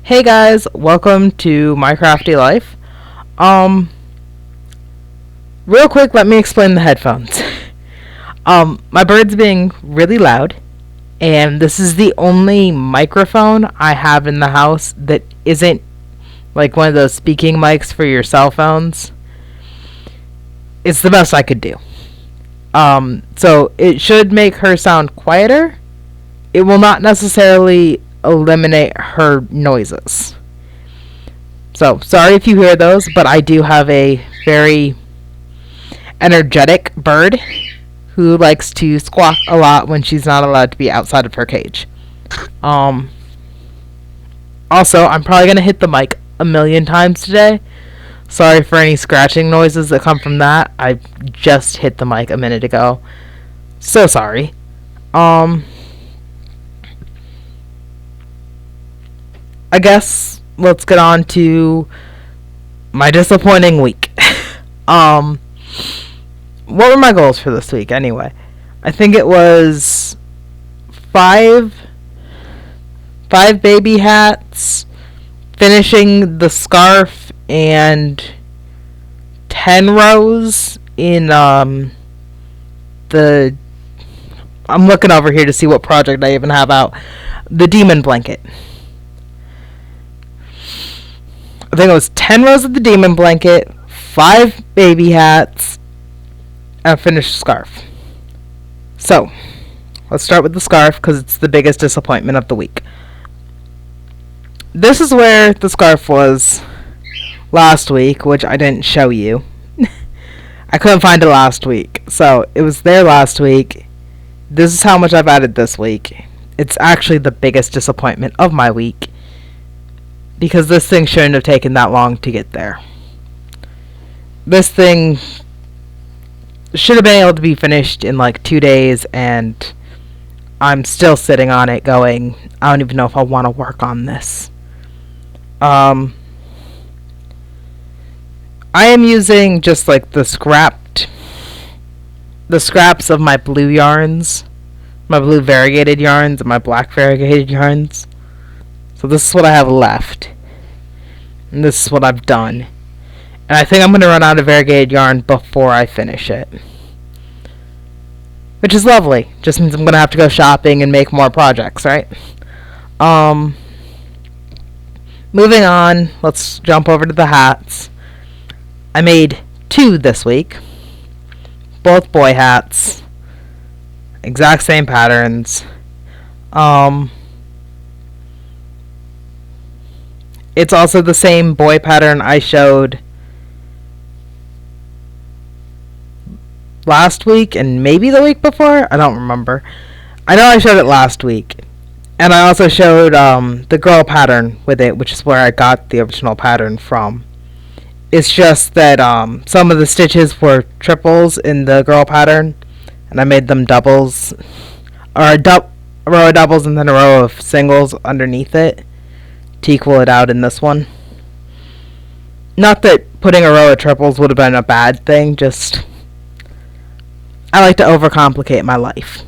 Hey guys, welcome to my crafty life. Um, Real quick, let me explain the headphones. My bird's being really loud, and this is the only microphone I have in the house that isn't like one of those speaking mics for your cell phones. It's the best I could do. So it should make her sound quieter. It will not necessarily eliminate her noises. So, sorry if you hear those, but I do have a very energetic bird who likes to squawk a lot when she's not allowed to be outside of her cage. Um, Also, I'm probably going to hit the mic a million times today. Sorry for any scratching noises that come from that. I just hit the mic a minute ago. So sorry. I guess let's get on to my disappointing week. um, what were my goals for this week anyway? I think it was five baby hats, finishing the scarf, and 10 rows in the I'm looking over here to see what project I even have out. The demon blanket. I think it was 10 rows of the demon blanket, 5 baby hats, and a finished scarf. So, let's start with the scarf because it's the biggest disappointment of the week. This is where the scarf was last week, which I didn't show you. I couldn't find it last week. So, it was there last week. This is how much I've added this week. It's actually the biggest disappointment of my week, because this thing shouldn't have taken that long to get there. This thing should have been able to be finished in like 2 days, and I'm still sitting on it going, I don't even know if I want to work on this. I am using just like the scraps of my blue yarns, my blue variegated yarns, and my black variegated yarns. So this is what I have left. And this is what I've done. And I think I'm going to run out of variegated yarn before I finish it. Which is lovely. Just means I'm going to have to go shopping and make more projects, right? Moving on, let's jump over to the hats. I made 2 this week. Both boy hats. Exact same patterns. It's also the same boy pattern I showed last week and maybe the week before. I don't remember. I know I showed it last week. And I also showed the girl pattern with it, which is where I got the original pattern from. It's just that some of the stitches were triples in the girl pattern, and I made them doubles, or a row of doubles and then a row of singles underneath it to equal it out in this one. Not that putting a row of triples would have been a bad thing, just I like to overcomplicate my life.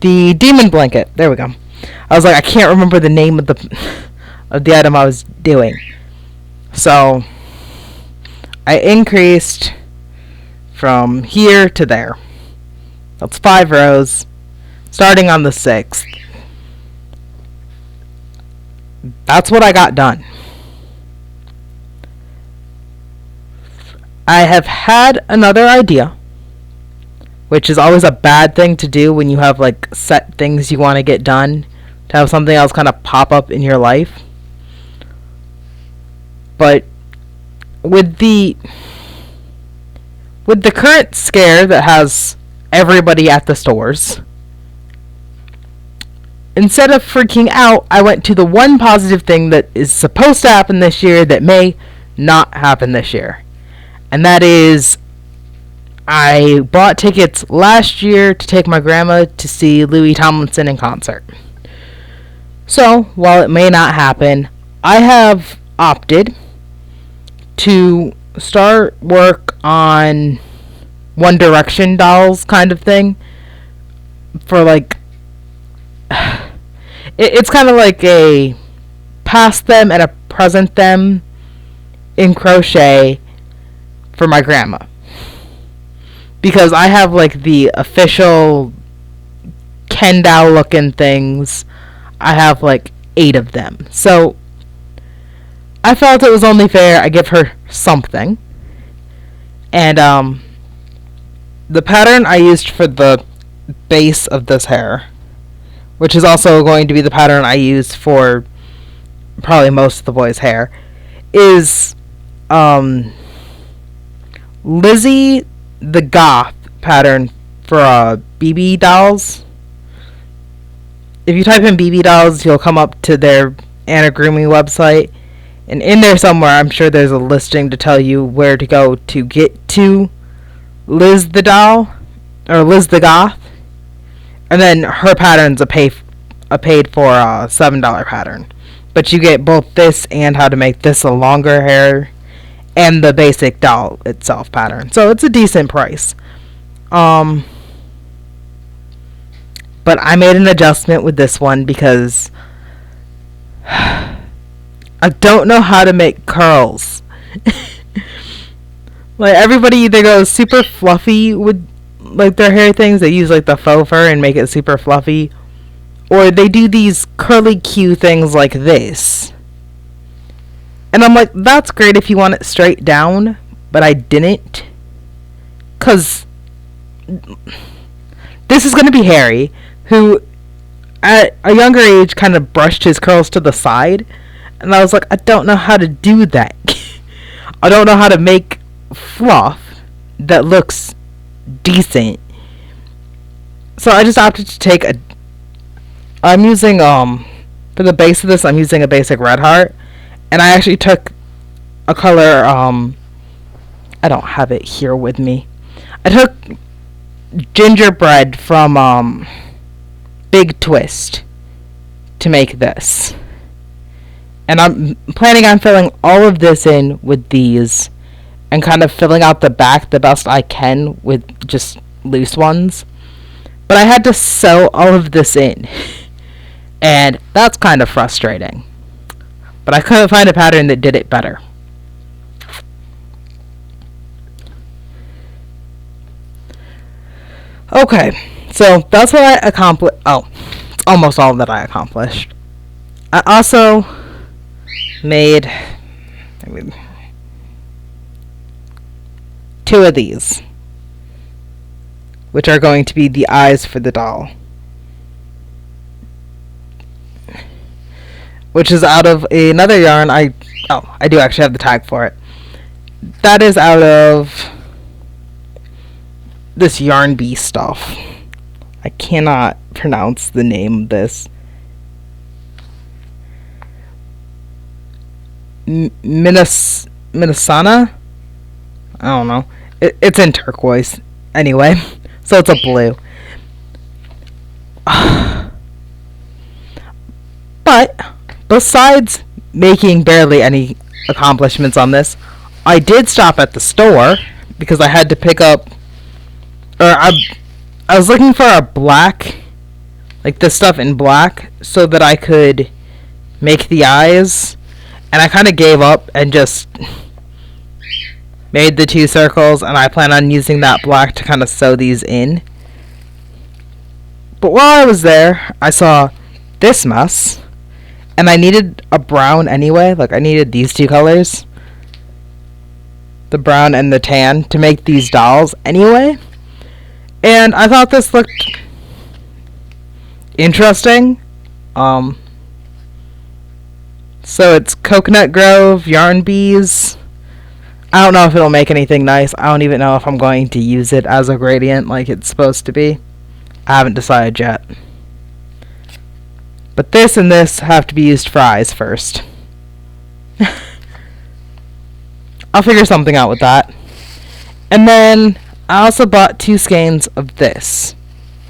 The demon blanket. There we go. I was like, I can't remember the name of the item I was doing. So I increased from here to there. That's 5 rows, starting on the 6th. That's what I got done. I have had another idea, which is always a bad thing to do when you have like set things you want to get done, to have something else kind of pop up in your life. But with the current scare that has everybody at the stores, instead of freaking out, I went to the one positive thing that is supposed to happen this year that may not happen this year. And that is, I bought tickets last year to take my grandma to see Louis Tomlinson in concert. So, while it may not happen, I have opted to start work on One Direction dolls kind of thing. for like it's kind of like a past them and a present them in crochet for my grandma, because I have like the official Ken doll looking things. I have like 8 of them, so I felt it was only fair I give her something. And the pattern I used for the base of this hair, which is also going to be the pattern I use for probably most of the boys' hair, is Lizzie the Goth pattern for BB dolls. If you type in BB dolls, you'll come up to their Anna Grooming website, and in there somewhere, I'm sure there's a listing to tell you where to go to get to Liz the doll or Liz the Goth, and then her pattern's a paid for $7 pattern. But you get both this and how to make this a longer hair and the basic doll itself pattern. So it's a decent price. But I made an adjustment with this one because I don't know how to make curls. Like, everybody either goes super fluffy with like their hair things. They use like the faux fur and make it super fluffy, or they do these curly Q things like this. And I'm like, that's great if you want it straight down, but I didn't, because this is going to be Harry, who at a younger age kind of brushed his curls to the side, and I was like, I don't know how to do that. I don't know how to make fluff that looks decent. So I just opted to take I'm using for the base of this, I'm using a basic red heart, and I actually took a color I don't have it here with me. I took gingerbread from Big Twist to make this. And I'm planning on filling all of this in with these and kind of filling out the back the best I can with just loose ones. But I had to sew all of this in. And that's kind of frustrating. But I couldn't find a pattern that did it better. Okay, so that's what I accomplished. Oh, it's almost all that I accomplished. I also made 2 of these, which are going to be the eyes for the doll, which is out of another yarn. I do actually have the tag for it. That is out of this Yarn Bee stuff. I cannot pronounce the name of this. Minnesana? I don't know. It's in turquoise. Anyway, so it's a blue. But besides making barely any accomplishments on this, I did stop at the store because I had to pick up, or I was looking for a black, like this stuff in black, so that I could make the eyes, and I kind of gave up and just made the 2 circles, and I plan on using that black to kind of sew these in. But while I was there, I saw this mess, and I needed a brown anyway. Like, I needed these 2 colors, the brown and the tan, to make these dolls anyway. And I thought this looked interesting. So it's Coconut Grove, Yarn Bees. I don't know if it'll make anything nice. I don't even know if I'm going to use it as a gradient like it's supposed to be. I haven't decided yet. But this and this have to be used for eyes first. I'll figure something out with that. And then I also bought 2 skeins of this.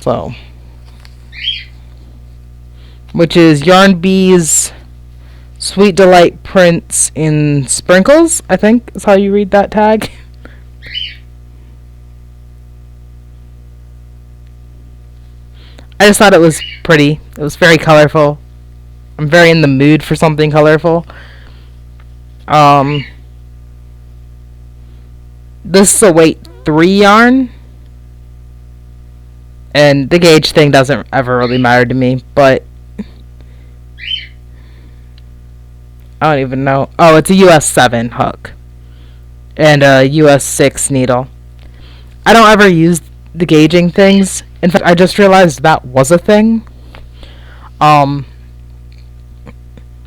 So, which is Yarn Bees Sweet Delight Prints in Sprinkles, I think is how you read that tag. I just thought it was pretty. It was very colorful. I'm very in the mood for something colorful. Um, this is a weight 3 yarn, and the gauge thing doesn't ever really matter to me, but I don't even know. Oh, it's a US 7 hook and a US 6 needle. I don't ever use the gauging things. In fact, I just realized that was a thing.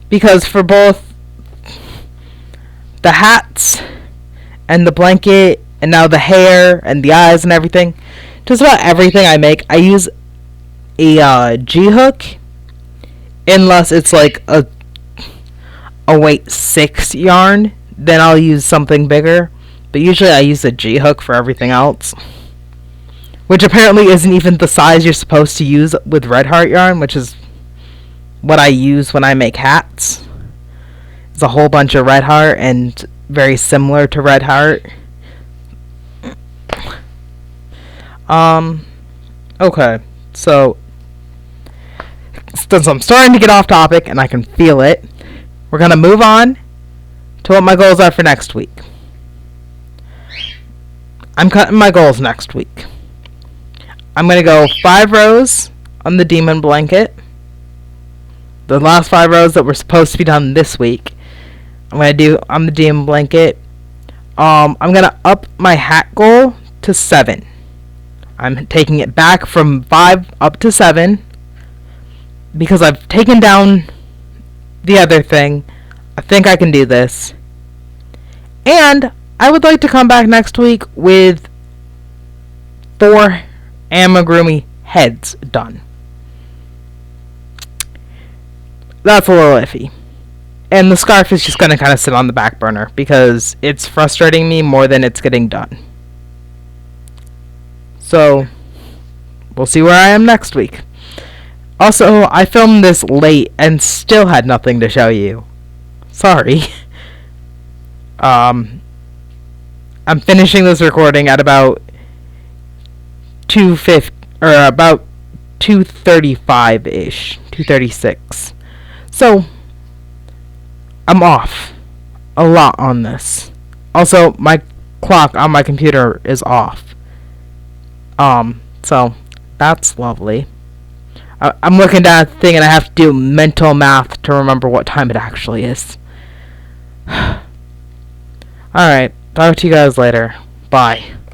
Because for both the hats and the blanket and now the hair and the eyes and everything, just about everything I make, I use a G hook, unless it's like a weight 6 yarn, then I'll use something bigger. But usually I use a G hook for everything else, which apparently isn't even the size you're supposed to use with Red Heart yarn, which is what I use when I make hats. It's a whole bunch of Red Heart and very similar to Red Heart. Okay, so since I'm starting to get off topic and I can feel it, we're going to move on to what my goals are for next week. I'm cutting my goals next week. I'm going to go 5 rows on the demon blanket. The last 5 rows that were supposed to be done this week, I'm going to do on the demon blanket. I'm going to up my hat goal to 7. I'm taking it back from 5 up to 7 because I've taken down the other thing. I think I can do this. And I would like to come back next week with 4 amigurumi heads done. That's a little iffy. And the scarf is just going to kind of sit on the back burner because it's frustrating me more than it's getting done. So, we'll see where I am next week. Also, I filmed this late and still had nothing to show you. Sorry. I'm finishing this recording at about 2:50 or about 2:35-ish, 2:36. So, I'm off a lot on this. Also, my clock on my computer is off. So that's lovely. I'm looking down at the thing and I have to do mental math to remember what time it actually is. Alright, talk to you guys later. Bye.